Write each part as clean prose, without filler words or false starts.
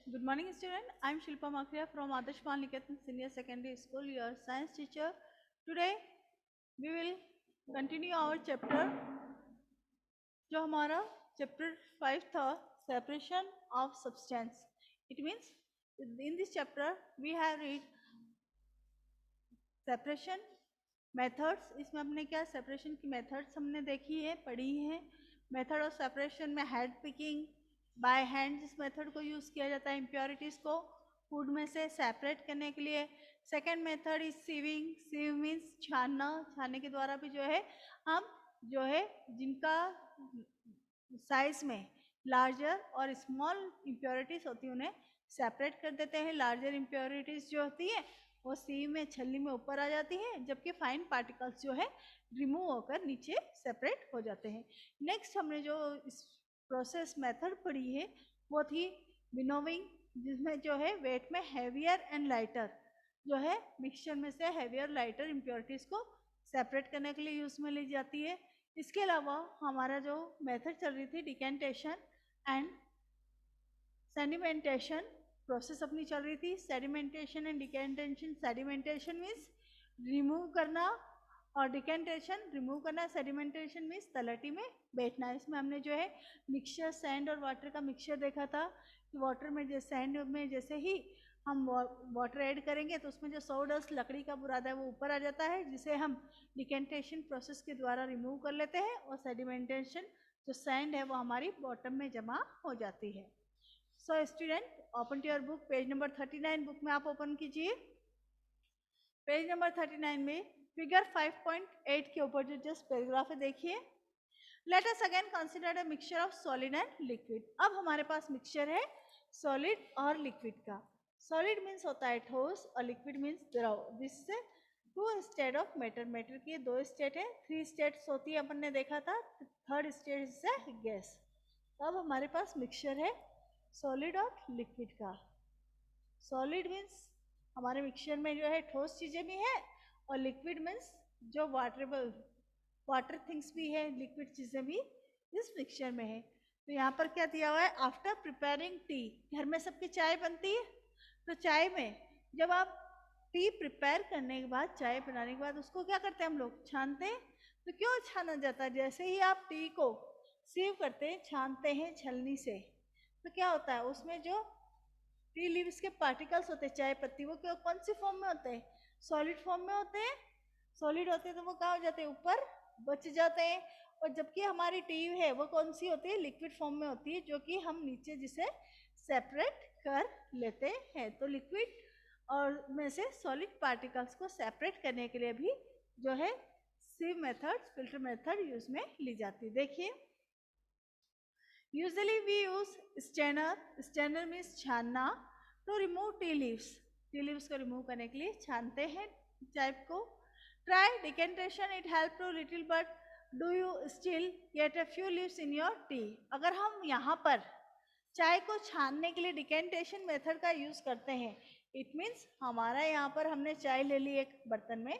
Good morning, student. I am Shilpa Makriya from Adarsh Niketan Senior Secondary School, your science teacher. Today, we will continue our chapter, जो हमारा chapter 5 था, separation of substance. It means in this chapter we have read separation methods. इसमें हमने क्या separation की methods हमने देखी है, पढ़ी है. Method of separation में head picking by hand जिस मेथड को यूज़ किया जाता है impurities को फूड में से सेपरेट करने के लिए. Second method is sieving. Sieve means छानना. छानने के द्वारा भी जो है हम जो है जिनका साइज में लार्जर और स्मॉल इम्प्योरिटीज होती है उन्हें सेपरेट कर देते हैं. लार्जर इम्प्योरिटीज जो होती है वो सीव में छल्ली में ऊपर आ जाती है, जबकि फाइन पार्टिकल्स जो है रिमूव होकर नीचे सेपरेट हो जाते हैं. नेक्स्ट हमने जो इस प्रोसेस मेथड पढ़ी है वो थी विनोविंग, जिसमें जो है वेट में हैवियर एंड लाइटर जो है मिक्सचर में से हैवियर लाइटर इम्प्योरिटीज को सेपरेट करने के लिए यूज में ली जाती है. इसके अलावा हमारा जो मेथड चल रही थी डिकेंटेशन एंड सेडिमेंटेशन प्रोसेस अपनी चल रही थी. Sedimentation and decantation. Sedimentation means remove करना और डिकेंटेशन रिमूव करना. सेडिमेंटेशन मीन्स तलहटी में बैठना. इसमें हमने जो है मिक्सचर सैंड और वाटर का मिक्सचर देखा था कि वाटर में जैसे सैंड में जैसे ही हम वाटर ऐड करेंगे तो उसमें जो सोडस्ट लकड़ी का बुरादा है वो ऊपर आ जाता है, जिसे हम डिकेंटेशन प्रोसेस के द्वारा रिमूव कर लेते हैं. और सेडिमेंटेशन जो सैंड है वो हमारी बॉटम में जमा हो जाती है. So student open to your book. Page number 39 book में आप ओपन कीजिए. पेज नंबर 39 में फिगर 5.8 के ऊपर जो जस्ट पैराग्राफ है देखिए. Let us again consider a mixture of solid and liquid. अब हमारे पास मिक्सचर है सॉलिड और लिक्विड का. सॉलिड मीन्स होता है ठोस और लिक्विड मीन्स द्रव, जिससे two state of matter. Matter की दो स्टेट है, 3 स्टेट्स होती है अपन ने देखा था. Third state is gas. अब हमारे पास मिक्सचर है सॉलिड और लिक्विड का. सॉलिड मीन्स हमारे मिक्सचर में जो है ठोस चीजें भी हैं और लिक्विड मीन्स जो वाटरेबल वाटर थिंग्स भी है, लिक्विड चीजें भी इस मिक्सचर में है. तो यहाँ पर क्या दिया हुआ है, आफ्टर प्रिपेयरिंग टी. घर में सबकी चाय बनती है, तो चाय में जब आप टी प्रिपेयर करने के बाद, चाय बनाने के बाद उसको क्या करते हैं हम लोग, छानते हैं. तो क्यों छाना जाता है? जैसे ही आप टी को सीव करते हैं, छानते हैं छलनी से, तो क्या होता है उसमें जो टी लीव्स के पार्टिकल्स होते हैं चाय पत्ती, वो क्यों कौन सी फॉर्म में होते हैं, सॉलिड फॉर्म में होते हैं. सॉलिड होते हैं तो वो क्या हो जाते हैं, ऊपर बच जाते हैं. और जबकि हमारी टी है वो कौन सी होती है, लिक्विड फॉर्म में होती है, जो कि हम नीचे जिसे सेपरेट कर लेते हैं. तो लिक्विड और में से सॉलिड पार्टिकल्स को सेपरेट करने के लिए भी जो है sieve method, filter method use में ली जाती है. देखिए usually we use strainer. Strainer means छानना. तो remove tea leaves. Tea leaves को रिमूव करने के लिए छानते हैं चाय को. Try decantation, it help to little but do you still get a few leaves in your tea. अगर हम यहाँ पर चाय को छानने के लिए डिकेंटेशन मेथड का यूज करते हैं, इट मीन्स हमारा यहाँ पर हमने चाय ले ली एक बर्तन में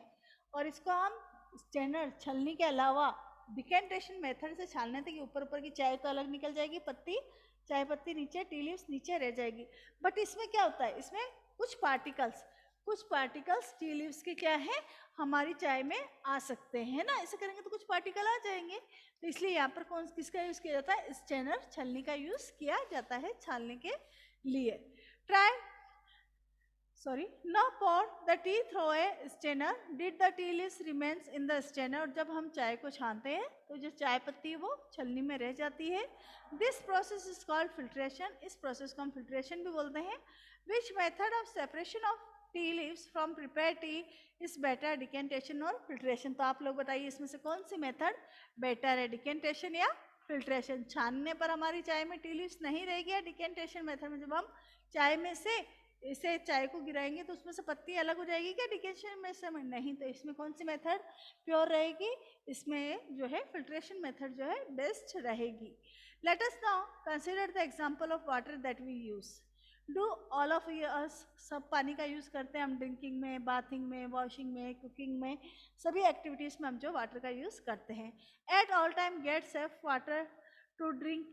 और इसको हम स्टेनर छलनी के अलावा डिकेंटेशन मेथड से छानने थे कि ऊपर ऊपर की चाय तो अलग निकल जाएगी, पत्ती चाय पत्ती नीचे, टी लीव्स नीचे रह जाएगी. बट इसमें क्या होता है, इसमें कुछ पार्टिकल्स टी लीव्स के क्या है हमारी चाय में आ सकते हैं ना. ऐसे करेंगे तो कुछ पार्टिकल आ जाएंगे. तो इसलिए यहाँ पर कौन किसका यूज किया जाता है, स्टेनर छलनी का यूज किया जाता है छानने के लिए. Try now pour the tea through a strainer. Did the tea leaves remains in the strainer? और जब हम चाय को छानते हैं तो जो चाय पत्ती वो छलनी में रह जाती है. This process is called filtration. इस प्रोसेस को हम filtration भी बोलते हैं. Which method of separation of tea leaves from prepared tea is better, decantation और filtration? तो आप लोग बताइए इसमें से कौन सी मेथड बेटर है, डिकेंटेशन या फिल्ट्रेशन? छानने पर हमारी चाय में टी लीव्स नहीं रहेगी, या डिकेंटेशन मेथड में जब हम चाय में से इसे चाय को गिराएंगे तो उसमें से पत्ती अलग हो जाएगी क्या, डिकेशन में से नहीं? तो इसमें कौन सी मेथड प्योर रहेगी, इसमें जो है फिल्ट्रेशन मेथड जो है बेस्ट रहेगी. Let us now consider the example of water that we use. Do all of us, सब पानी का यूज करते हैं हम ड्रिंकिंग में, बाथिंग में, वॉशिंग में, कुकिंग में, सभी एक्टिविटीज में हम जो वाटर का यूज करते हैं. At all time get safe water to drink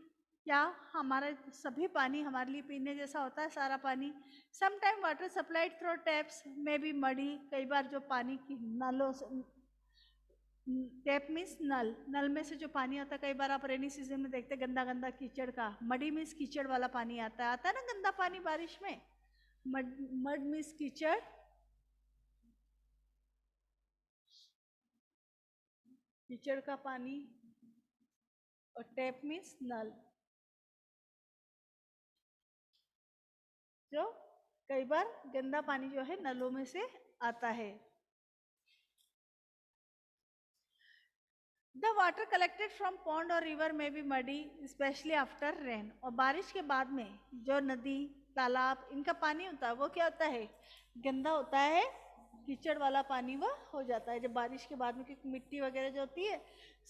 क्या हमारा सभी पानी हमारे लिए पीने जैसा होता है? सारा पानी? Sometime water supplied through taps में बी मडी, कई बार जो पानी की नलों से, टैप मीन्स नल, नल में से जो पानी आता है, कई बार आप रेनी सीजन में देखते गंदा गंदा कीचड़ का, मडी मीन्स कीचड़ वाला पानी आता है ना गंदा पानी बारिश में, मड मीन्स कीचड़, कीचड़ का पानी, और टैप मीन्स नल, जो कई बार गंदा पानी जो है नलों में से आता है। The water collected from pond or river may be muddy, especially after rain. और बारिश के बाद में जो नदी, तालाब, इनका पानी होता है वो क्या होता है? गंदा होता है, कीचड़ वाला पानी वह हो जाता है जब बारिश के बाद में, क्योंकि मिट्टी वगैरह जो होती है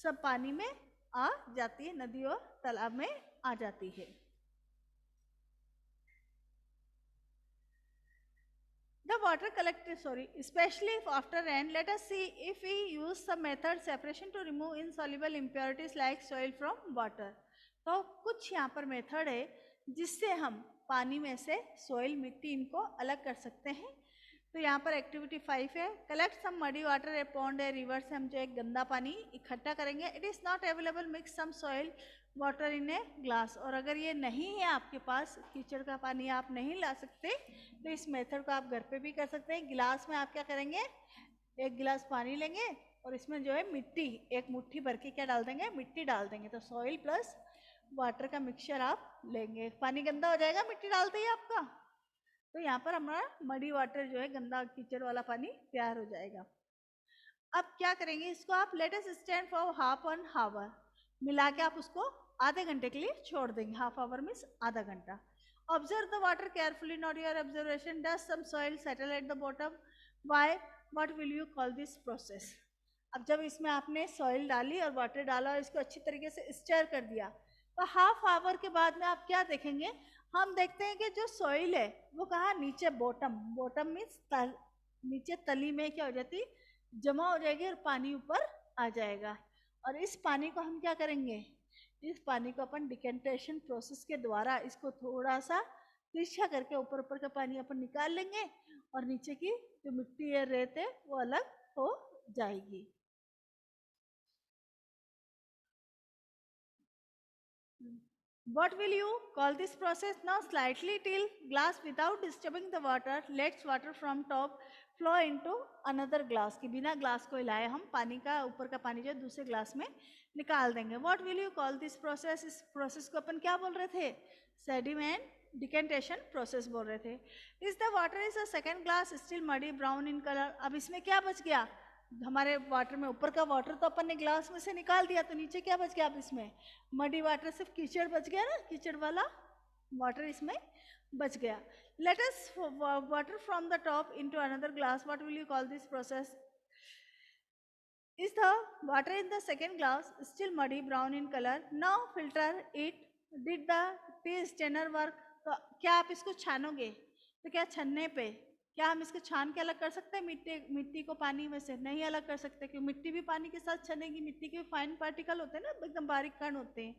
सब पानी में आ जाती है, नदी और तालाब में आ जाती है। The water collected, especially after rain, let us see if we use some method separation to remove insoluble impurities like soil from water. तो कुछ यहाँ पर मेथड है जिससे हम पानी में से सोइल, मिट्टी, इनको अलग कर सकते हैं। तो यहाँ पर एक्टिविटी 5 है, collect some muddy water a pond a river, से हम जो एक गंदा पानी इकट्ठा करेंगे। It is not available, mix some soil water in a glass. और अगर ये नहीं है आपके पास, कीचड़ का पानी आप नहीं ला सकते, तो इस मेथड को आप घर पे भी कर सकते हैं। गिलास में आप क्या करेंगे, एक गिलास पानी लेंगे और इसमें जो है मिट्टी, एक मुट्ठी भर के क्या डाल देंगे, मिट्टी डाल देंगे। तो सॉइल प्लस वाटर का मिक्सचर आप लेंगे। पानी गंदा हो जाएगा मिट्टी डालते ही आपका, तो यहाँ पर हमारा मडी वाटर जो है, गंदा कीचड़ वाला पानी तैयार हो जाएगा। अब क्या करेंगे, इसको आप let us stand for half an hour, मिला के आप उसको आधे घंटे के लिए छोड़ देंगे। हाफ आवर मीन्स आधा घंटा। Observe the water carefully, not your observation, does some soil settle at the bottom, why, what will you call this process. अब जब इसमें आपने सॉइल डाली और वाटर डाला और इसको अच्छी तरीके से स्टर कर दिया, तो हाफ आवर के बाद में आप क्या देखेंगे, हम देखते हैं कि जो सॉइल है वो कहाँ, नीचे बॉटम, बॉटम मीन्स नीचे तली में क्या हो जाती, जमा हो जाएगी और पानी ऊपर आ जाएगा। और इस पानी को हम क्या करेंगे, इस पानी को अपन डिकेंटेशन प्रोसेस के द्वारा इसको थोड़ा सा तिरछा करके ऊपर ऊपर का पानी अपन निकाल लेंगे और नीचे की जो मिट्टी है, रेत है, वो अलग हो जाएगी। What will you call this process? Now slightly tilt glass without disturbing the water. Let's water from top flow into another glass. कि बिना ग्लास को हिलाए हम पानी का, ऊपर का पानी जो है दूसरे ग्लास में निकाल देंगे। What will you call this process? इस प्रोसेस को अपन क्या बोल रहे थे, सेडिमेंट डिकेंटेशन प्रोसेस बोल रहे थे। Is the water is a second glass still muddy brown in color? अब इसमें क्या बच गया, हमारे वाटर में ऊपर का वाटर तो अपन ने ग्लास में से निकाल दिया, तो नीचे क्या बच गया, अब इसमें मडी वाटर, सिर्फ कीचड़ बच गया ना, कीचड़ वाला वाटर इसमें बच गया। Let us water from the top into another glass, what will you call this process. Is the water in the second glass still muddy brown in colour, now filter it, did the tea strainer work. तो क्या आप इसको छानोगे, तो क्या छन्ने पे क्या हम इसको छान के अलग कर सकते हैं, मिट्टी को पानी में से नहीं अलग कर सकते, क्योंकि मिट्टी भी पानी के साथ छनेगी, मिट्टी के फाइन पार्टिकल होते हैं ना, एकदम बारीक कण होते हैं।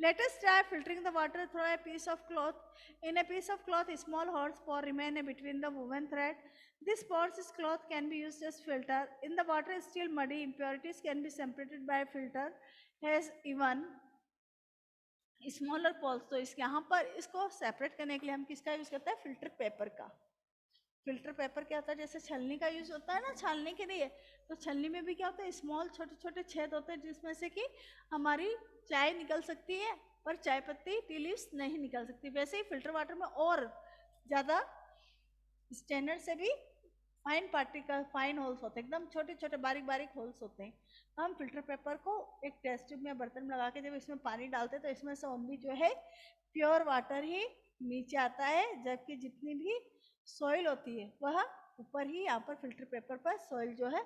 Let us try filtering the water through a piece of cloth. In a piece of cloth, a small hot spot remain between the woven thread. This spots cloth can be used as filter. In the water still muddy, impurities can be separated by filter. Has even smaller pores. तो इस यहाँ पर इसको separate करने के लिए हम किसका यूज करते हैं, फिल्टर पेपर का। फिल्टर पेपर क्या होता है, जैसे छलनी का यूज होता है ना छानने के लिए, तो छलनी में भी क्या होता है, स्मॉल छोटे छोटे छेद होते हैं जिसमें से कि हमारी चाय निकल सकती है, पर चाय पत्ती, टी लीव्स नहीं निकल सकती। वैसे ही फिल्टर वाटर में और ज़्यादा स्टैंडर्ड से भी फाइन पार्टिकल, फाइन होल्स होते हैं, एकदम छोटे छोटे बारीक बारीक होल्स होते हैं। तो हम फिल्टर पेपर को एक टेस्ट ट्यूब में बर्तन में लगा के जब इसमें पानी डालते हैं, तो इसमें से ओनली जो है प्योर वाटर ही नीचे आता है, जबकि जितनी भी सॉइल होती है वह ऊपर ही, यहाँ पर फिल्टर पेपर पर सॉइल जो है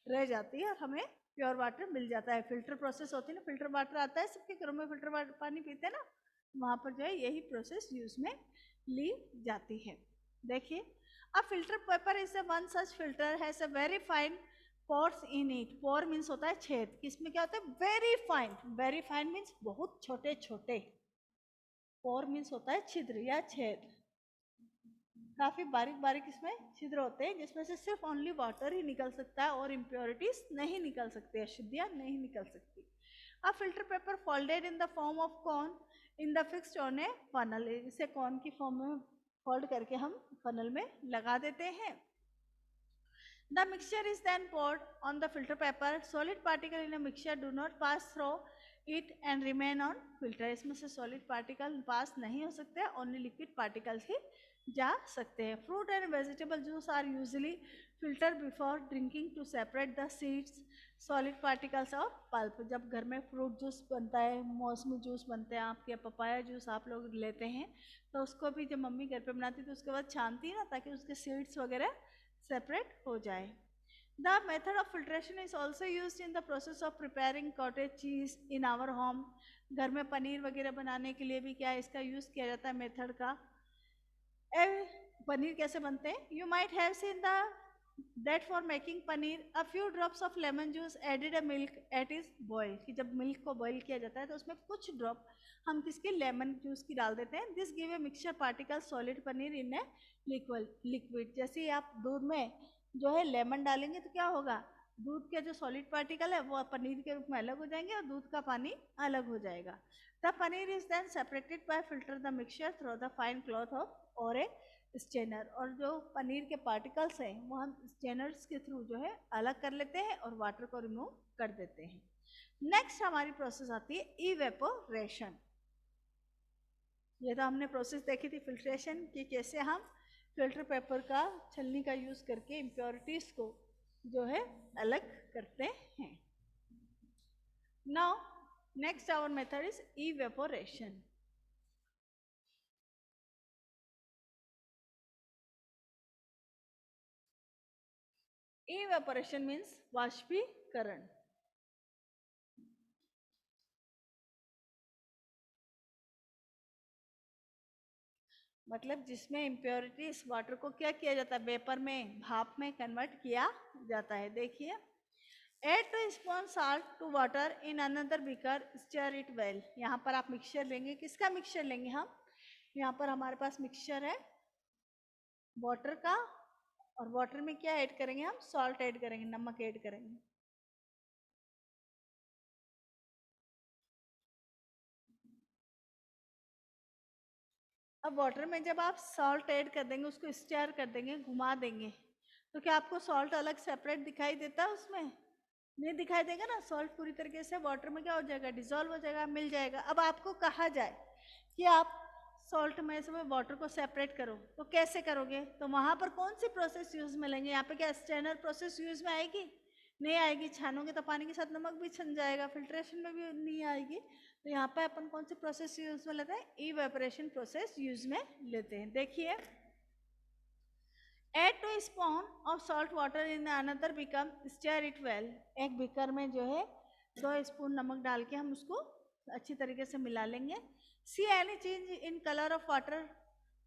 रह जाती है और हमें प्योर वाटर मिल जाता है। फिल्टर प्रोसेस होती है ना, फिल्टर वाटर आता है, सबके घरों में फिल्टर वाटर पानी पीते हैं ना, वहाँ पर जो है यही प्रोसेस यूज में ली जाती है। देखिए, a filter paper is a one such filter has a very fine pores in it. pore means होता है छेद, किसमें क्या होता है, very fine, very fine means बहुत छोटे छोटे, पोर मीन्स होता है छिद्र या छेद, काफी बारीक बारीक इसमें छिद्र होते हैं जिसमें से सिर्फ ओनली वाटर ही निकल सकता है और इम्प्योरिटीज नहीं निकल सकती, अशुद्धियां नहीं निकल सकती। A filter paper folded in the form of cone in the fixed on a funnel, इसे कॉन की फॉर्म में फोल्ड करके हम फनल में लगा देते हैं। The mixture is then poured on the filter paper. Solid particle in a mixture do not pass through it and remain on filter. इसमें से solid particle pass नहीं हो सकते, only liquid particles ही जा सकते हैं। Fruit and vegetable juice are usually filtered before drinking to separate the seeds, solid particles और pulp. जब घर में फ्रूट जूस बनता है, मौसमी जूस बनते हैं आपके, पपाया जूस आप लोग लेते हैं, तो उसको भी जब मम्मी घर पे बनाती है तो उसके बाद छानती है ना, ताकि उसके सीड्स वगैरह सेपरेट हो जाए। The method of filtration is also used in the process of preparing cottage cheese in our home. घर में पनीर वगैरह बनाने के लिए भी क्या इसका यूज किया जाता है मेथड का। पनीर कैसे बनते हैं? You might have seen that for making paneer, a few drops of lemon juice added a milk at its boil. कि जब मिल्क को बॉईल किया जाता है तो उसमें कुछ ड्रॉप हम किसके लेमन जूस की डाल देते हैं। This give a mixture particle solid paneer in a liquid. जैसे ही आप दूध में जो है लेमन डालेंगे तो क्या होगा, दूध के जो सॉलिड पार्टिकल है वो पनीर के रूप में अलग हो जाएंगे और दूध का पानी अलग हो जाएगा। The paneer is then separated by filter the mixture through the fine cloth of और ए स्टेनर, और जो पनीर के पार्टिकल्स हैं वो हम स्टेनर्स के थ्रू जो है अलग कर लेते हैं और वाटर को रिमूव कर देते हैं। नेक्स्ट हमारी प्रोसेस आती है इवेपोरेशन। ये तो हमने प्रोसेस देखी थी फिल्ट्रेशन की, कैसे हम फिल्टर पेपर का छलनी का यूज करके इम्प्योरिटीज को जो है अलग करते हैं। Now next our method is evaporation. Evaporation means वाष्पीकरण। मतलब जिसमें इम्प्योरिटीज वाटर को क्या किया जाता है, वेपर में, भाप में कन्वर्ट किया जाता है। देखिए, add 2 spoon salt to water in another beaker, stir it well. यहाँ पर आप मिक्सचर लेंगे, किसका मिक्सचर लेंगे हम, यहाँ पर हमारे पास मिक्सचर है वाटर का, और वाटर में क्या ऐड करेंगे हम, सॉल्ट ऐड करेंगे, नमक ऐड करेंगे। अब वाटर में जब आप सॉल्ट ऐड कर देंगे, उसको स्टर कर देंगे, घुमा देंगे, तो क्या आपको सॉल्ट अलग सेपरेट दिखाई देता है? उसमें नहीं दिखाई देगा ना, सॉल्ट पूरी तरीके से वाटर में क्या हो जाएगा, डिजोल्व हो जाएगा, मिल जाएगा। अब आपको कहा जाए कि आप सॉल्ट में से वाटर को सेपरेट करो, तो कैसे करोगे? तो वहां पर कौन सी प्रोसेस यूज में लेंगे? यहाँ पे क्या स्टेनर प्रोसेस यूज में आएगी? नहीं आएगी। छानोगे तो पानी के साथ नमक भी छन जाएगा, फिल्ट्रेशन में भी नहीं आएगी। तो यहाँ पे अपन कौन सी प्रोसेस यूज में लेते हैं? इवेपोरेशन प्रोसेस यूज में लेते हैं। देखिए, add 2 spoon of salt water in another beaker, stir it well. एक बीकर में जो है 2 स्पून नमक डाल के हम उसको अच्छी तरीके से मिला लेंगे। See any change in colour of water,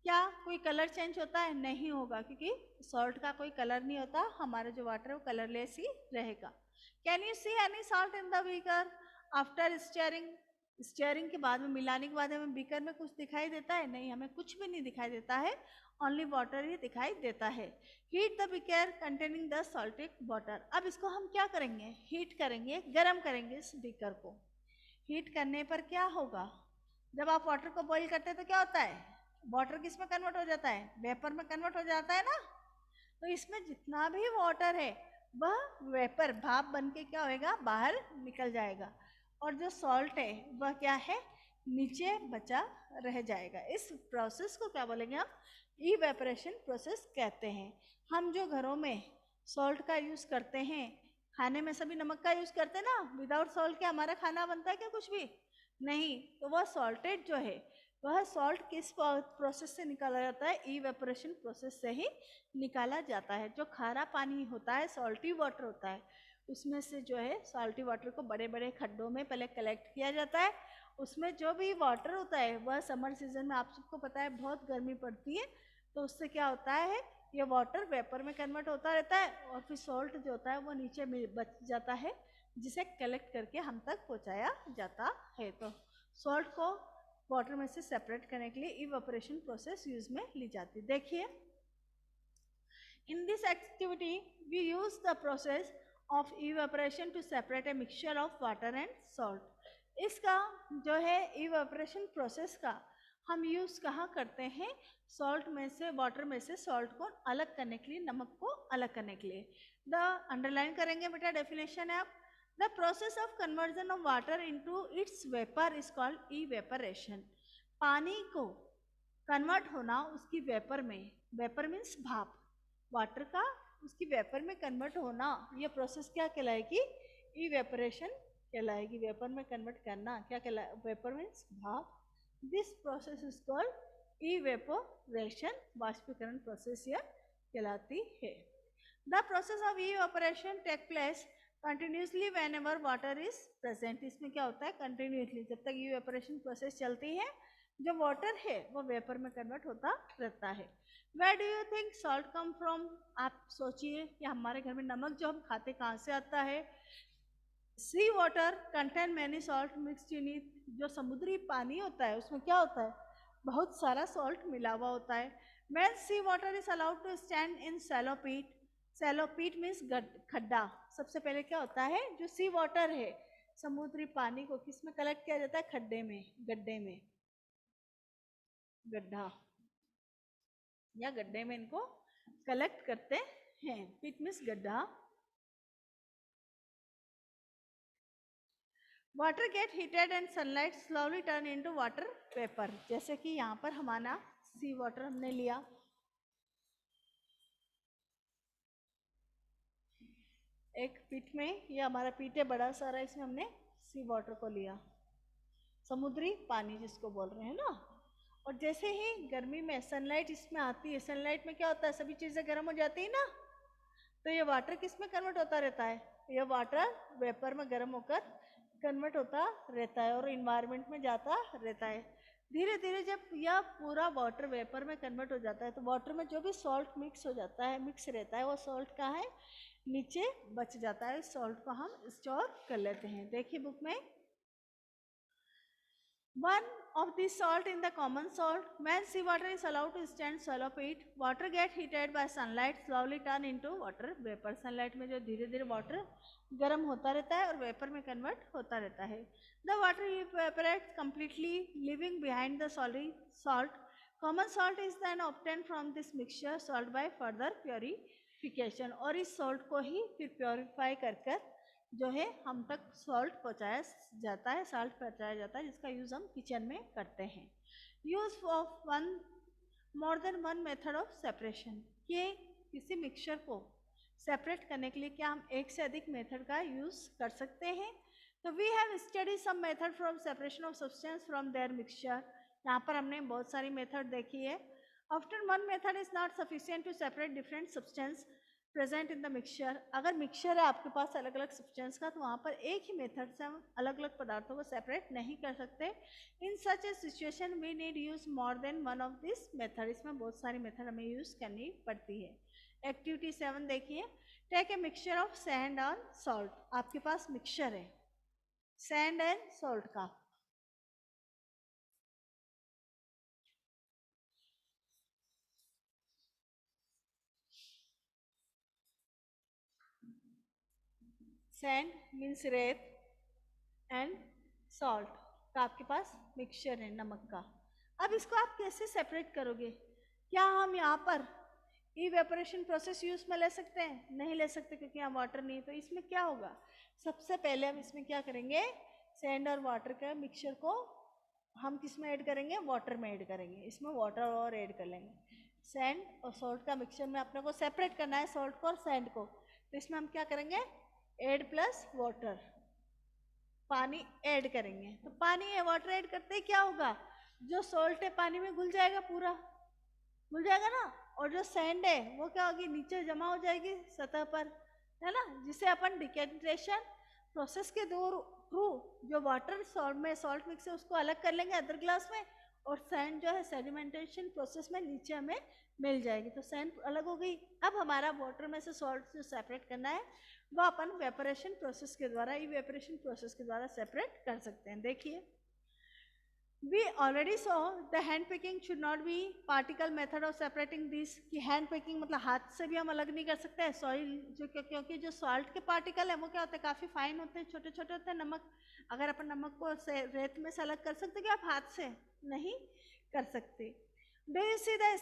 क्या कोई कलर चेंज होता है? नहीं होगा, क्योंकि सॉल्ट का कोई कलर नहीं होता, हमारा जो वाटर है वो कलरलेस ही रहेगा। Can you see any salt in the beaker after stirring? Stirring के बाद में, मिलाने के बाद हमें बीकर में कुछ दिखाई देता है? नहीं, हमें कुछ भी नहीं दिखाई देता है, ओनली वाटर ही दिखाई देता है। Heat the beaker containing the salted water. अब इसको हम क्या करेंगे, हीट करेंगे, गर्म करेंगे इस बीकर को। हीट करने पर क्या होगा, जब आप वाटर को बॉईल करते हैं तो क्या होता है, वाटर किस में कन्वर्ट हो जाता है, वेपर में कन्वर्ट हो जाता है ना। तो इसमें जितना भी वाटर है वह वेपर, भाप बन के क्या होएगा, बाहर निकल जाएगा, और जो सॉल्ट है वह क्या है, नीचे बचा रह जाएगा। इस प्रोसेस को क्या बोलेंगे हम, इवेपोरेशन प्रोसेस कहते हैं। हम जो घरों में सॉल्ट का यूज करते हैं, खाने में सभी नमक का यूज करते हैं ना, विदाउट सॉल्ट क्या हमारा खाना बनता है क्या? कुछ भी नहीं। तो वह सॉल्टेड जो है, वह सॉल्ट किस प्रोसेस से निकाला जाता है, इवेपोरेशन प्रोसेस से ही निकाला जाता है। जो खारा पानी होता है, सॉल्टी वाटर होता है, उसमें से जो है सॉल्टी वाटर को बड़े बड़े खड्डों में पहले कलेक्ट किया जाता है। उसमें जो भी वाटर होता है वह समर सीजन में, आप सबको पता है बहुत गर्मी पड़ती है, तो उससे क्या होता है, ये वाटर वेपर में कन्वर्ट होता रहता है, और फिर सॉल्ट जो होता है वो नीचे में बच जाता है, जिसे कलेक्ट करके हम तक पहुंचाया जाता है। तो सॉल्ट को वाटर में से सेपरेट करने के लिए इवेपोरेशन प्रोसेस यूज में ली जाती है। देखिए, in this activity we use the process of evaporation to separate a mixture of water and salt. इसका जो है इवेपोरेशन प्रोसेस का हम यूज कहाँ करते हैं? सॉल्ट में से, वाटर में से सॉल्ट को अलग करने के लिए, नमक को अलग करने के लिए। द अंडरलाइन करेंगे बेटा, डेफिनेशन है आप। The process of conversion of water into its vapour is called evaporation. पानी को कन्वर्ट होना उसकी वेपर में, वेपर मीन्स भाप, वाटर का उसकी वेपर में कन्वर्ट होना, ये प्रोसेस क्या कहलाएगी? इवेपोरेशन कहलाएगी। वेपर में कन्वर्ट करना क्या कहलाए? वेपर मीन्स भाप। This process is called evaporation, वाष्पीकरण प्रोसेस यह कहलाती है। The process of evaporation take place continuously whenever water is present. इसमें क्या होता है? कंटिन्यूसली, जब तक इवेपोरेशन प्रोसेस चलती है, जो वाटर है वो वेपर में कन्वर्ट होता रहता है। Where do you think salt come from? आप सोचिए कि हमारे घर में नमक जो हम खाते कहाँ से आता है? Sea water contain many salt mixed in it. जो समुद्री पानी होता है उसमें क्या होता है? बहुत सारा सॉल्ट मिला हुआ होता है। When sea water is allowed to stand in shallow pit, shallow pit means खड्डा। सबसे पहले क्या होता है? जो सी वाटर है, समुद्री पानी को किस में कलेक्ट किया जाता है? खड्डे में, गड्ढे में, गड्ढा या गड्ढे में इनको कलेक्ट करते हैं। पिट मीन्स गड्ढा। Water gate heated and sunlight slowly turn into water vapour. जैसे कि यहाँ पर हमारा सी वाटर हमने लिया, एक पिट में, ये हमारा पिट है बड़ा सारा, इसमें हमने सी वाटर को लिया, समुद्री पानी जिसको बोल रहे हैं ना। और जैसे ही गर्मी में सनलाइट इसमें आती है, सनलाइट में क्या होता है? सभी चीज़ें गर्म हो जाती है ना, तो ये वाटर किस में कन्वर्ट होता रहता है? ये वाटर वेपर में गर्म होकर कन्वर्ट होता रहता है और इन्वायरमेंट में जाता रहता है। धीरे धीरे जब यह पूरा वाटर वेपर में कन्वर्ट हो जाता है, तो वाटर में जो भी सॉल्ट मिक्स हो जाता है, मिक्स रहता है, वो सॉल्ट कहाँ है? नीचे बच जाता है। सॉल्ट को हम स्टोर कर लेते हैं। देखिए बुक में, one of the salt in the common salt, when seawater is allowed to stand shallow pit, water get heated by sunlight slowly turn into water vapor। Sunlight में जो धीरे धीरे वाटर गर्म होता रहता है और वेपर में कन्वर्ट होता रहता है। The water evaporates completely, leaving behind the solid salt. Common salt is then obtained from this mixture salt by further purification। और इस सॉल्ट को ही फिर प्योरीफाई कर जो है हम तक सॉल्ट पहुँचाया जाता है, साल्ट पहुँचाया जाता है, जिसका यूज़ हम किचन में करते हैं। Use of more than one method of separation. कि किसी मिक्सचर को सेपरेट करने के लिए क्या हम एक से अधिक मेथड का यूज़ कर सकते हैं? तो we have study some method from separation of substance from their mixture. यहाँ पर हमने बहुत सारी मेथड देखी है। After one method is not sufficient to separate different substance present in the mixture. अगर मिक्सचर है आपके पास अलग अलग सब्सटेंस का, तो वहाँ पर एक ही मेथड से हम अलग अलग पदार्थों को सेपरेट नहीं कर सकते। In such a situation we need use more than one of this method. इसमें बहुत सारी मेथड हमें यूज करनी पड़ती है। एक्टिविटी 7 देखिए, take a mixture of sand और सॉल्ट। आपके पास मिक्सचर है सैंड एंड सॉल्ट का। सैंड मीन्स रेत एंड सॉल्ट का आपके पास मिक्सचर है, नमक का। अब इसको आप कैसे सेपरेट करोगे? क्या हम यहाँ पर इवेपोरेशन प्रोसेस यूज में ले सकते हैं? नहीं ले सकते, क्योंकि यहाँ वाटर नहीं है। तो इसमें क्या होगा? सबसे पहले हम इसमें क्या करेंगे? सैंड और वाटर का मिक्सचर को हम किस में ऐड करेंगे? वाटर में ऐड करेंगे। इसमें वाटर और ऐड कर लेंगे। सैंड और सॉल्ट का मिक्सचर में अपने को सेपरेट करना है, सॉल्ट को और सैंड को। तो इसमें हम क्या करेंगे? ऐड प्लस वाटर, पानी ऐड करेंगे। तो पानी या वाटर ऐड करते ही क्या होगा? जो सॉल्ट है पानी में घुल जाएगा, पूरा घुल जाएगा ना। और जो सैंड है वो क्या होगी? नीचे जमा हो जाएगी सतह पर, है ना, जिसे अपन डिकेंटेशन प्रोसेस के थ्रू जो वाटर सॉल्ट मिक्स है उसको अलग कर लेंगे अदर ग्लास में, और सैंड जो है सेडिमेंटेशन प्रोसेस में नीचे हमें मिल जाएगी। तो सैंड अलग हो गई। अब हमारा वाटर में से सॉल्ट जो सेपरेट करना है वो अपन वेपोरेशन प्रोसेस के द्वारा, इवेपोरेशन प्रोसेस के द्वारा सेपरेट कर सकते हैं। देखिए, We already saw the hand picking should not be particle method of separating these, कि hand picking मतलब हाथ से भी हम अलग नहीं कर सकते हैं सॉइल जो, क्योंकि जो सॉल्ट के पार्टिकल है वो क्या होते हैं, काफ़ी फाइन होते हैं, छोटे छोटे होते हैं। नमक, अगर अपन नमक को रेत में से अलग कर सकते क्या आप हाथ से? नहीं कर सकते। Do you see the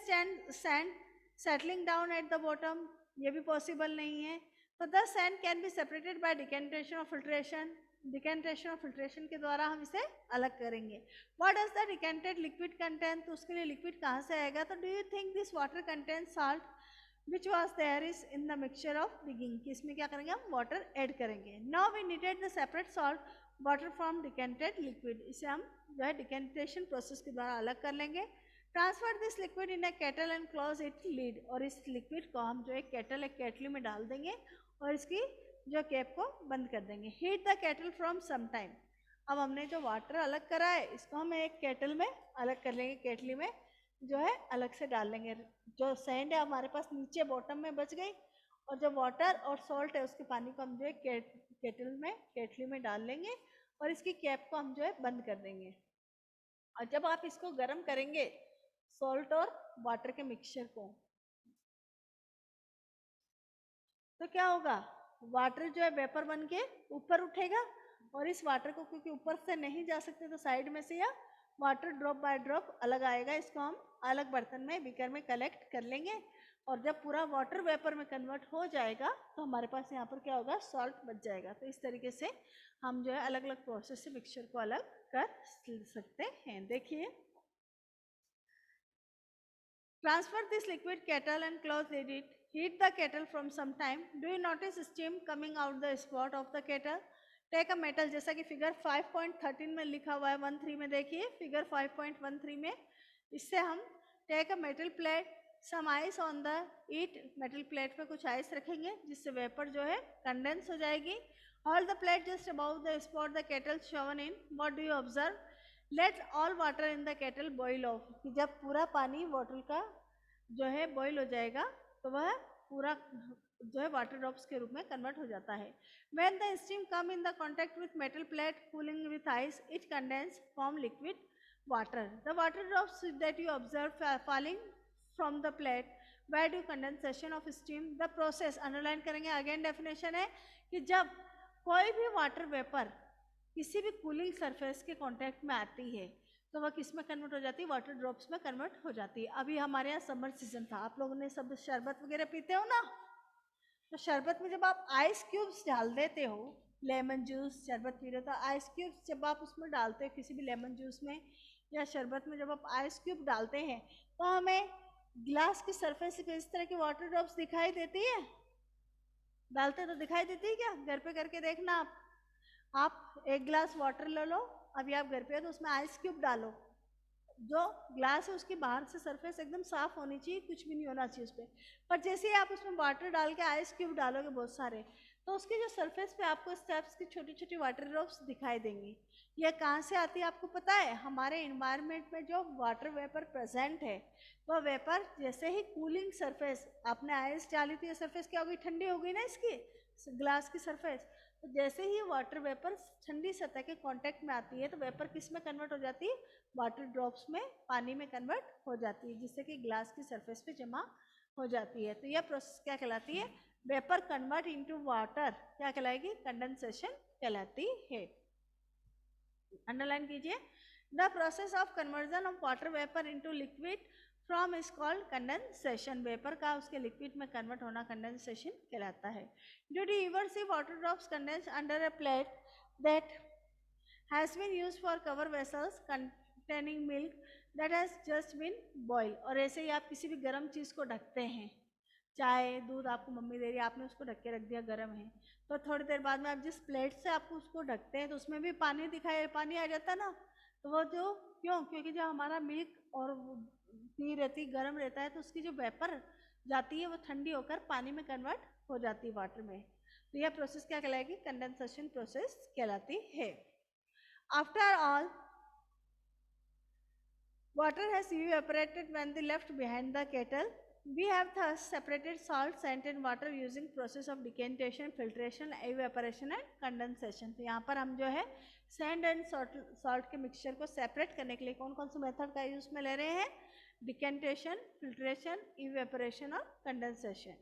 sand settling down at the bottom? ये भी पॉसिबल नहीं है। तो the sand can be separated by decantation और फिल्ट्रेशन, डिकेंटेशन और फिल्ट्रेशन के द्वारा हम इसे अलग करेंगे। What does the decanted liquid content? तो उसके लिए लिक्विड कहाँ से आएगा? तो do you think this water content salt which was there is in the mixture of digging, कि इसमें क्या करेंगे हम वाटर ऐड करेंगे। Now we needed the separate salt water from decanted liquid, इसे हम जो है डिकेंटेशन प्रोसेस के द्वारा अलग कर लेंगे। Transfer this liquid in A kettle and close it lead, और इस लिक्विड को हम जो है केटल एक केटली में डाल देंगे और इसकी जो कैप को बंद कर देंगे। Heat the kettle from some time, अब हमने जो वाटर अलग करा है इसको हम एक केटल में अलग कर लेंगे, केटली में जो है अलग से डाल लेंगे। जो सैंड है हमारे पास नीचे बॉटम में बच गई, और जो वाटर और सॉल्ट है उसके पानी को हम जो है केटल में केटली में डाल लेंगे और इसकी कैप को हम जो है बंद कर देंगे। और जब आप इसको गर्म करेंगे सॉल्ट और वाटर के मिक्सचर को, तो क्या होगा, वाटर जो है वेपर बन के ऊपर उठेगा, और इस वाटर को क्योंकि ऊपर से नहीं जा सकते तो साइड में से या वाटर ड्रॉप बाय ड्रॉप अलग आएगा। इसको हम अलग बर्तन में बीकर में कलेक्ट कर लेंगे, और जब पूरा वाटर वेपर में कन्वर्ट हो जाएगा तो हमारे पास यहाँ पर क्या होगा, सॉल्ट बच जाएगा। तो इस तरीके से हम जो है अलग अलग प्रोसेस से मिक्सचर को अलग कर सकते हैं। देखिए, transfer this liquid kettle and close it, heat the kettle from some time. Do you notice steam coming out the spout of the kettle? Take a metal, जैसा कि फिगर 5.13 में लिखा हुआ है 13 में, देखिए फिगर 5.13 में, इससे हम take a metal plate, some ice on the it, metal plate पे कुछ आइस रखेंगे जिससे वेपर जो है कंडेंस हो जाएगी। Hold the plate just about the spot the kettle Sovan in, what do you observe? Let all water in the kettle boil of, कि जब पूरा पानी वाटर का जो है बॉइल हो जाएगा तो वह पूरा जो है वाटर ड्रॉप्स के रूप में कन्वर्ट हो जाता है। When the steam come in the contact with metal plate cooling with ice, it condense form liquid water. The water drops that you observe falling from the plate, where do condensation of steam? The process underline करेंगे, again definition है कि जब कोई भी water vapour किसी भी cooling surface के contact में आती है तो वह किस में कन्वर्ट हो जाती है, वाटर ड्रॉप्स में कन्वर्ट हो जाती है। अभी हमारे यहाँ समर सीजन था, आप लोगों ने सब शरबत वगैरह पीते हो ना, तो शरबत में जब आप आइस क्यूब्स डाल देते हो, लेमन जूस शरबत पी रहे हो तो आइस क्यूब्स जब आप उसमें डालते हो किसी भी लेमन जूस में या शरबत में, जब आप आइस क्यूब डालते हैं तो हमें ग्लास की सरफेस पे इस तरह की वाटर ड्रॉप्स दिखाई देती है, डालते तो दिखाई देती है क्या? घर पे करके देखना आप एक गिलास वाटर ले लो, अभी आप घर पे हो तो उसमें आइस क्यूब डालो, जो ग्लास है उसकी बाहर से सरफेस एकदम साफ होनी चाहिए, कुछ भी नहीं होना चाहिए उस पर। पर जैसे ही आप उसमें वाटर डाल के आइस क्यूब डालोगे बहुत सारे, तो उसकी जो सरफेस पे आपको स्टेप्स की छोटी छोटी वाटर ड्रॉप्स दिखाई देंगी। यह कहाँ से आती है आपको पता है? हमारे इन्वायरमेंट में जो वाटर वेपर प्रेजेंट है वह वेपर जैसे ही कूलिंग सरफेस, आपने आइस डाली तो ये सरफेस क्या होगी, ठंडी हो गई ना इसकी ग्लास की सरफेस, तो जैसे ही वाटर वेपर ठंडी सतह के कांटेक्ट में आती है तो वेपर किस में कन्वर्ट हो जाती है, वाटर ड्रॉप्स में, पानी में कन्वर्ट हो जाती है, जिससे कि ग्लास की सरफेस पे जमा हो जाती है। तो यह प्रोसेस क्या कहलाती है, वेपर कन्वर्ट इनटू वाटर, क्या कहलाएगी, कंडेंसेशन कहलाती है। अंडरलाइन कीजिए, the process of conversion of water vapour into liquid from is called condensation, vapour का उसके लिक्विड में कन्वर्ट होना कंडेंसेशन कहलाता है। Did you ever see water drops condense under a plate that has been used for cover vessels containing milk that has just been boiled? और ऐसे ही आप किसी भी गर्म चीज़ को ढकते हैं, चाय दूध आपको मम्मी दे रही है, आपने उसको ढक के रख दिया, गर्म है, तो थोड़ी देर बाद में आप जिस प्लेट से आपको उसको ढकते हैं तो उसमें भी पानी आ जाता है ना, तो वो जो क्यों, क्योंकि जो हमारा मिल्क और टी रहती गर्म रहता है तो उसकी जो वेपर जाती है वो ठंडी होकर पानी में कन्वर्ट हो जाती है वाटर में। तो यह प्रोसेस क्या कहलाएगी, कंडेंसेशन प्रोसेस कहलाती है। After all water has evaporated when they left behind the kettle, We have thus separated salt, sand and water using process of decantation, filtration, evaporation and condensation. तो यहाँ पर हम जो है सैंड एंड सॉल्ट के mixture को separate करने के लिए कौन कौन से मेथड का यूज में ले रहे हैं? डिकेंटेशन, फिल्ट्रेशन, इवेपोरेशन और कंडेंसेशन.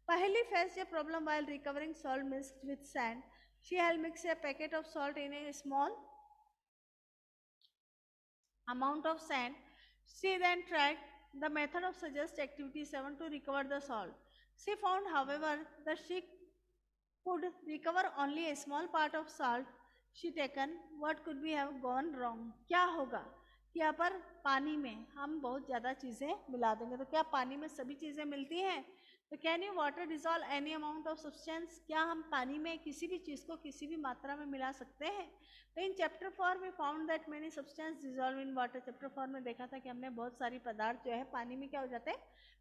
पहली फेस ये problem while recovering salt mixed with sand. She had mix A packet of salt in A small amount of sand. She then tried the method of suggest activity 7 to recover the salt. She found, however, that she could recover only a small part of salt she taken. What could be have gone wrong? क्या होगा कि यहाँ पर पानी में हम बहुत ज़्यादा चीज़ें मिला देंगे. तो क्या पानी में सभी चीज़ें मिलती हैं? तो can you water dissolve any amount of substance? क्या हम पानी में किसी भी चीज़ को किसी भी मात्रा में मिला सकते हैं? तो इन चैप्टर 4 में found that many substance dissolve in water. Chapter 4 में देखा था कि हमने बहुत सारी पदार्थ जो है पानी में क्या हो जाते हैं?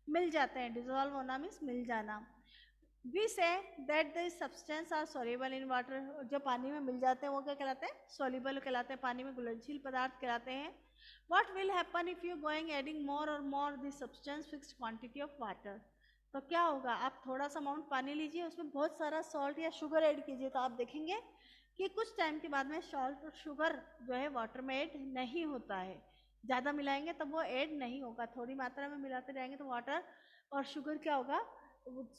मिल जाते हैं. डिजॉल्व होना मीन्स मिल जाना. We say that the substance are soluble in water. जो पानी में मिल जाते हैं वो क्या कहलाते हैं? सॉल्युबल कहलाते हैं, पानी में घुलनशील पदार्थ कहलाते हैं. What will happen if you going adding more or more this substance fixed quantity of water? तो क्या होगा? आप थोड़ा सा अमाउंट पानी लीजिए, उसमें बहुत सारा सॉल्ट या शुगर ऐड कीजिए, तो आप देखेंगे कि कुछ टाइम के बाद में सॉल्ट और शुगर जो है वाटर में ऐड नहीं होता है. ज़्यादा मिलाएंगे तब वो ऐड नहीं होगा. थोड़ी मात्रा में मिलाते जाएंगे तो वाटर और शुगर क्या होगा?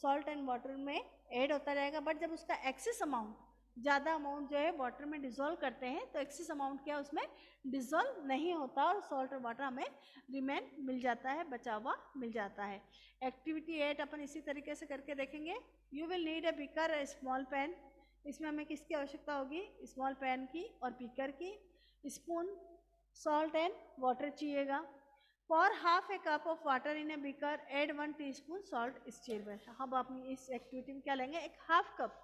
सॉल्ट एंड वाटर में ऐड होता रहेगा. बट जब उसका एक्सेस अमाउंट, ज़्यादा अमाउंट जो है वाटर में डिजोल्व करते हैं तो एक्सेस अमाउंट क्या उसमें डिजोल्व नहीं होता और सॉल्ट और वाटर हमें रिमेन मिल जाता है, बचा हुआ मिल जाता है. एक्टिविटी 8 अपन इसी तरीके से करके देखेंगे. You will need a beaker, A small pan. इसमें हमें किसकी आवश्यकता होगी? स्मॉल पैन की और बीकर की. स्पून, सॉल्ट एंड वाटर चाहिएगा. For half a cup of water in a beaker add 1 teaspoon salt steel. अब आप इस एक्टिविटी में क्या लेंगे? एक half cup.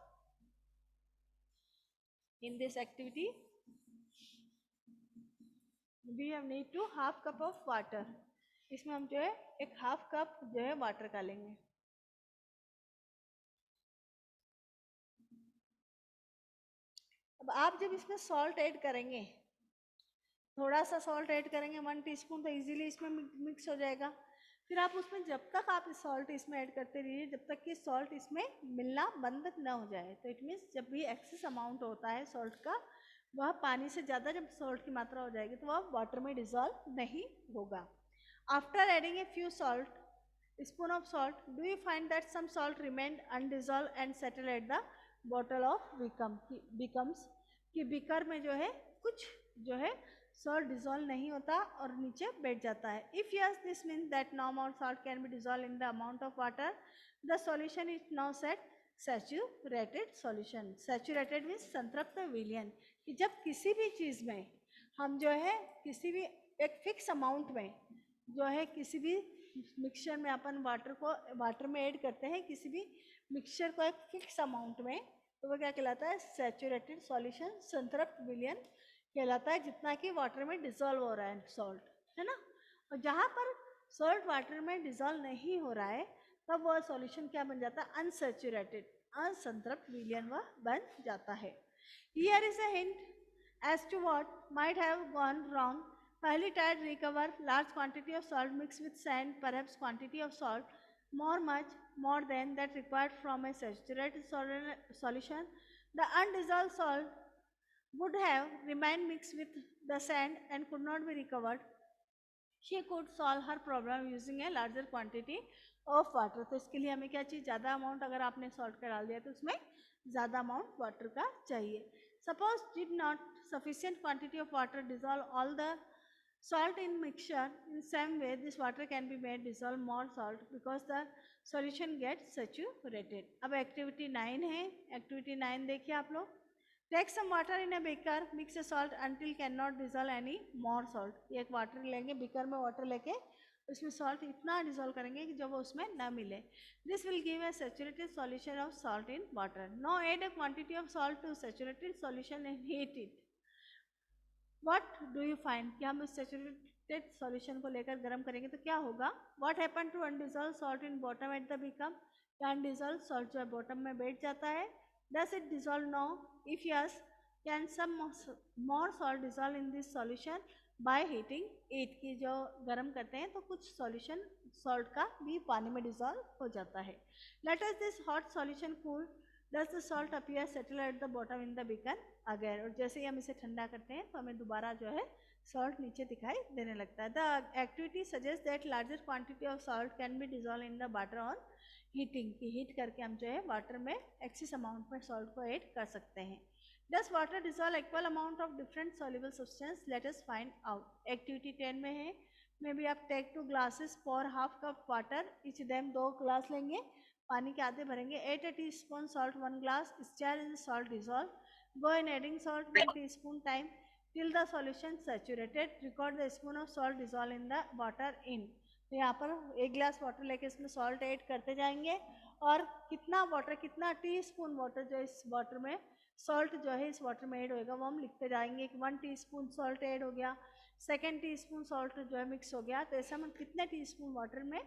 In this activity we have need to half cup of water. इसमें हम जो है एक हाफ कप जो है वाटर का लेंगे. अब आप जब इसमें सॉल्ट ऐड करेंगे, थोड़ा सा सॉल्ट ऐड करेंगे 1 टीस्पून, तो इजीली इसमें मिक्स हो जाएगा. फिर आप उसमें जब तक आप सॉल्ट इसमें ऐड करते रहिए जब तक कि सॉल्ट इसमें मिलना बंद न हो जाए. तो इट मीन्स जब भी एक्सेस अमाउंट होता है सॉल्ट का, वह पानी से ज़्यादा जब सॉल्ट की मात्रा हो जाएगी तो वह वाटर में डिजॉल्व नहीं होगा. After adding a few salt spoon of salt, do you find that some salt remained undissolved and settle at the bottle of becomes. कि बीकर में जो है कुछ जो है सॉल्ट डिजॉल्व नहीं होता और नीचे बैठ जाता है. If yes, this means that no amount salt can be dissolve in the amount of water. The solution is now set saturated solution. Saturated means संतृप्त विलयन. कि जब किसी भी चीज़ में हम जो है किसी भी एक फिक्स अमाउंट में जो है किसी भी मिक्सचर में अपन वाटर में ऐड करते हैं, किसी भी मिक्सचर को एक फिक्स अमाउंट में, तो वो क्या कहलाता है? सैचुरेटेड सॉल्यूशन, संतृप्त विलयन कहलाता है. जितना कि वाटर में डिजॉल्व हो रहा है सॉल्ट, है ना. और जहाँ पर सॉल्ट वाटर में डिजॉल्व नहीं हो रहा है तब वह सॉल्यूशन क्या बन जाता है? अनसैचुरेटेड, असंतृप्त विलयन वह बन जाता है. Here is a hint as to what might have gone wrong. पहली tried recover large quantity of salt mixed with sand, perhaps quantity of salt much more than that required from a saturated solution. The undissolved salt would have remained mixed with the sand and could not be recovered. She could solve her problem using a larger quantity of water. तो इसके लिए हमें क्या चाहिए? ज़्यादा amount अगर आपने salt का डाल दिया तो उसमें ज़्यादा अमाउंट वाटर का चाहिए. Suppose did not sufficient quantity of water dissolve all the salt in mixture. In same way, this water can be made dissolve more salt because the solution gets saturated. अब activity 9 है. Activity 9 देखिए आप लोग. Take some water in a beaker, mix a salt until cannot dissolve any more salt. एक water लेंगे, beaker में water लेके उसमें सॉल्ट इतना डिजोल्व करेंगे कि जब वो उसमें ना मिले. This will give a saturated solution of salt in water. Now add a quantity of salt to saturated solution and heat it. What do you find? कि हम इस saturated solution को लेकर गर्म करेंगे तो क्या होगा? What happened to undissolved salt in bottom at the become? क्या undissolved salt जो है बॉटम में बैठ जाता है? Does it dissolve? No. If yes, can some more salt dissolve in this solution? By heating it की जो गर्म करते हैं तो कुछ सॉल्यूशन सॉल्ट का भी पानी में डिजॉल्व हो जाता है. Let us this hot solution cool does the salt appear settle at the bottom in the beaker again. और जैसे ही हम इसे ठंडा करते हैं तो हमें दोबारा जो है सॉल्ट नीचे दिखाई देने लगता है. The activity suggest that larger quantity of salt can be dissolve in the water on heating की हीट करके हम जो है वाटर में एक्सेस अमाउंट में सॉल्ट को ऐड कर सकते हैं. Does water dissolve equal amount of different soluble substance? Let us find out. Activity 10 में है. Maybe आप take 2 glasses pour half cup water. Each them 2 glass लेंगे. पानी के आधे भरेंगे. 8 teaspoon salt 1 glass. Stir in the salt dissolve. Go in adding salt 1 teaspoon time till the solution saturated. Record the spoon of salt dissolve in the water in. तो यहाँ पर 1 glass water लेके इसमें सॉल्ट ऐड करते जाएंगे और कितना water कितना टीस्पून वाटर जो इस वाटर में सॉल्ट जो है इस वाटर में ऐड होएगा वो हम लिखते जाएंगे कि 1 टीस्पून सॉल्ट ऐड हो गया, 2 टीस्पून सॉल्ट जो है मिक्स हो गया. तो ऐसा हम कितने टीस्पून वाटर में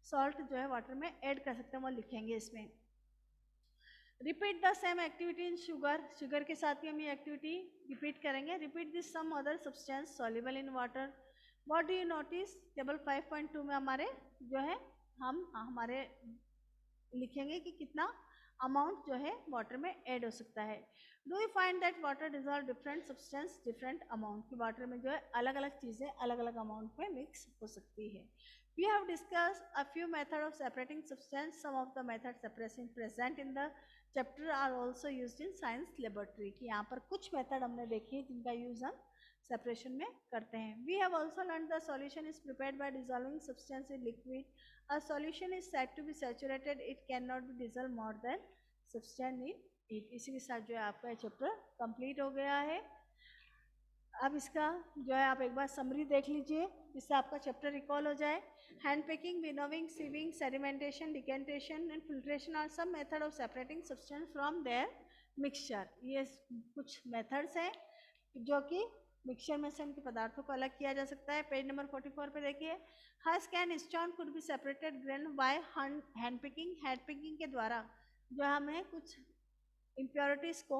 सॉल्ट जो है वाटर में ऐड कर सकते हैं वो लिखेंगे इसमें. Repeat the same activity in sugar. Sugar के साथ भी हम ये एक्टिविटी रिपीट करेंगे. Repeat this some other substance soluble in water. What do you notice? Table 5.2 में हमारे जो है हम हमारे लिखेंगे कि कितना अमाउंट जो है वाटर में ऐड हो सकता है. Do you find that water dissolve different substance different amount की वाटर में जो है अलग अलग चीज़ें अलग अलग अमाउंट में मिक्स हो सकती है. We have discuss a few method of separating substance. Some of the method separation present in the chapter are also use in science laboratory. की यहाँ पर कुछ मेथड हमने देखी है जिनका यूज हम सेपरेशन में करते हैं. We have also learn the solution is prepared by dissolving substance in liquid. A solution is said to be saturated. It cannot be dissolved more than substance in it. इसी के साथ जो है आपका चैप्टर कंप्लीट हो गया है. अब इसका जो है आप एक बार समरी देख लीजिए जिससे आपका चैप्टर रिकॉल हो जाए. Hand packing, winnowing, sieving, sedimentation, decantation and filtration are some method of separating substance from their mixture. ये कुछ मेथड्स हैं जो कि मिक्सचर में से इनके पदार्थों को अलग किया जा सकता है. पेज नंबर 44 पे देखिए. Husk and stone could be separated grain by hand picking. Hand picking के द्वारा जो हमें कुछ इम्प्योरिटीज को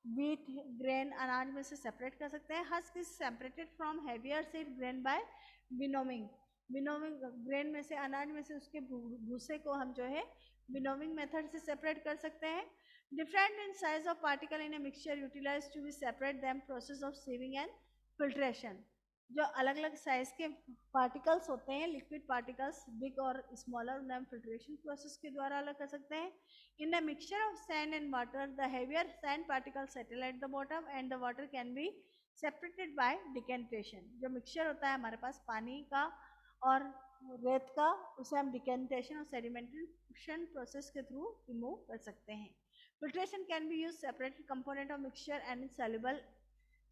व्हीट ग्रेन अनाज में से सेपरेट कर सकते हैं. Husk is separated from heavier seed grain by winnowing. Winnowing grain में से अनाज में से उसके भूसे को हम जो है विनोविंग मेथड से सेपरेट कर सकते हैं. Different in size of particle in a mixture utilized to be separate them process of sieving and filtration. जो अलग अलग साइज के पार्टिकल्स होते हैं लिक्विड पार्टिकल्स बिग और स्मॉलर उन्हें हम फिल्ट्रेशन प्रोसेस के द्वारा अलग कर सकते हैं. इन the mixture of sand and water the heavier sand particle settle at the bottom and the water can be separated by decantation. जो मिक्सचर होता है हमारे पास पानी का और रेत का उसे हम डिकेंटेशन और सेडिमेंटेशन प्रोसेस के थ्रू रिमूव कर सकते हैं. Filtration can be used separate component of mixture and soluble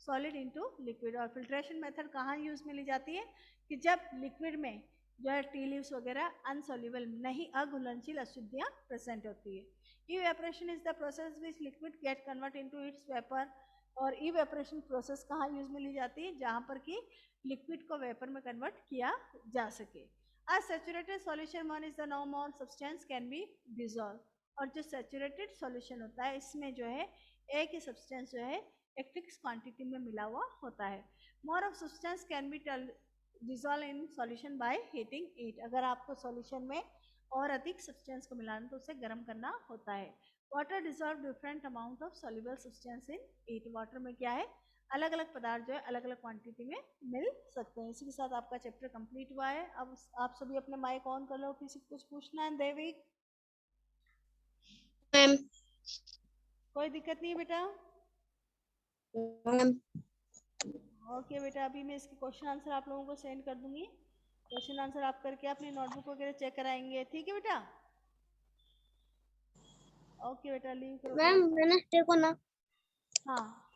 solid into liquid. और filtration method कहाँ यूज में ली जाती है कि जब लिक्विड में जो है टी लीव्स वगैरह अनसोल्यूबल नहीं अघुलनशील अशुद्धियाँ प्रेजेंट होती है. Evaporation is the process which liquid gate convert into its vapour. और इवेपोरेशन प्रोसेस कहाँ यूज में ली जाती है जहाँ पर कि लिक्विड को वेपर में कन्वर्ट किया जा सके. A saturated solution one is the no more substance can be dissolved. और जो सैचुरेटेड सॉल्यूशन होता है इसमें जो है एक ही सब्सटेंस जो है एक फिक्स क्वांटिटी में मिला हुआ होता है. More of substance can be dissolve in solution by heating it. अगर आपको सॉल्यूशन में और अधिक सब्सटेंस को मिलाना तो उसे गर्म करना होता है. Water dissolve different amount of soluble substance in it. Water में क्या है अलग अलग पदार्थ जो है अलग अलग क्वांटिटी में मिल सकते हैं. इसी के साथ आपका चैप्टर कंप्लीट हुआ है. अब आप सभी अपने माइक ऑन कर लो. किसी को कुछ पूछना है? देविक मैम. कोई दिक्कत नहीं बेटा? मैम. ओके बेटा, अभी मैं इसके क्वेश्चन आंसर आप लोगों को सेंड कर दूंगी. क्वेश्चन आंसर आप करके अपनी नोटबुक वगैरह चेक कराएंगे. ठीक है बेटा? ओके बेटा, लीव करो. मैम मैंने देखो ना. हाँ